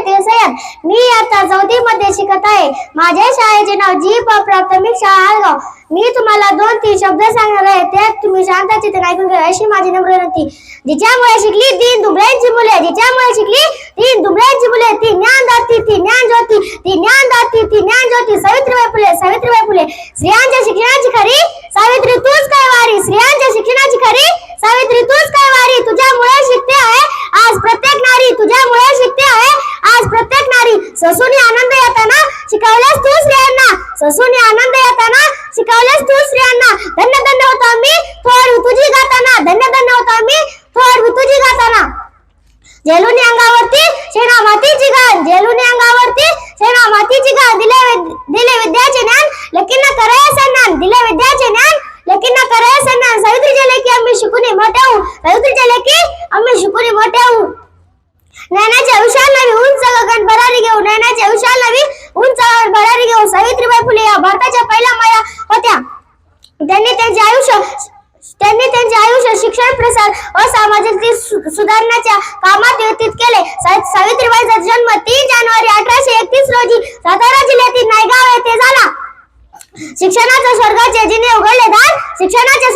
शाळेतील सय्यद. मी आता 4वी मध्ये शिकत आहे. माझ्या शाळेचे नाव जी.प. प्राथमिक शाळा आळगाव. मी तुम्हाला 2-3 शब्द सांगणार आहे, त्यात तुम्ही शांतचित्ताने ऐकून घ्या अशी माझी नम्र विनंती. जिच्यामुळे शिकली 3 दुबळ्यांची मुले, जिच्यामुळे शिकली 3 दुबळ्यांची मुले, ती ज्ञानदाती, ती ज्ञानज्योती, ती ज्ञानदाती, ती ज्ञानज्योती. सावित्रीबाई फुले, सावित्रीबाई फुले. स्त्रियांच्या शिक्षणाची खरी सावित्री तूच काय वारी, स्त्रियांच्या शिक्षणाची खरी सावित्री तूच काय वारी. तुझ्यामुळे शिकते आहे आज प्रत्येक नारी, तुझ्यामुळे शिकते आहे आज प्रत्येक नारी. ससूनी आनंद येताना शिकवल्यास तू स्त्रियांना, ससूनी आनंद येताना शिकवल्यास तू स्त्रियांना. धन्य धन्य होतो आम्ही थोर तुझी गाताना, धन्य धन्य होतो आम्ही थोर तुझी गाताना. जेलुनी अंगावरती शेणा मातीची गाण, जेलुनी अंगावरती शेणा मातीची गाण. दिले विद्याचे ज्ञान लेकींना कराय सन्मान, दिले विद्याचे ज्ञान लेकींना कराय सन्मान. सावित्रीच्या लेकी आम्ही शिकून मोठे होऊ, सावित्रीच्या लेकी आम्ही शिकून मोठे होऊ. नैनाच्या विशाल नवी उंच गगन भरारी घेऊ, नैनाच्या विशाल नवी उंच गगन भरारी घेऊ. सावित्रीबाई फुले या भारताच्या पहिल्या माया होत्या. त्यांनी त्यांचे आयुष्य शिक्षण, प्रसार व सामाजिक सुधारणाच्या कामात व्यतीत केले. सावित्रीबाईंचा जन्म 3 जानेवारी 1831 रोजी सातारा जिल्ह्यातील नायगाव येथे झाला. शिक्षणाच्या स्वर्गाचे जिने उघडले दार, शिक्षणाच्या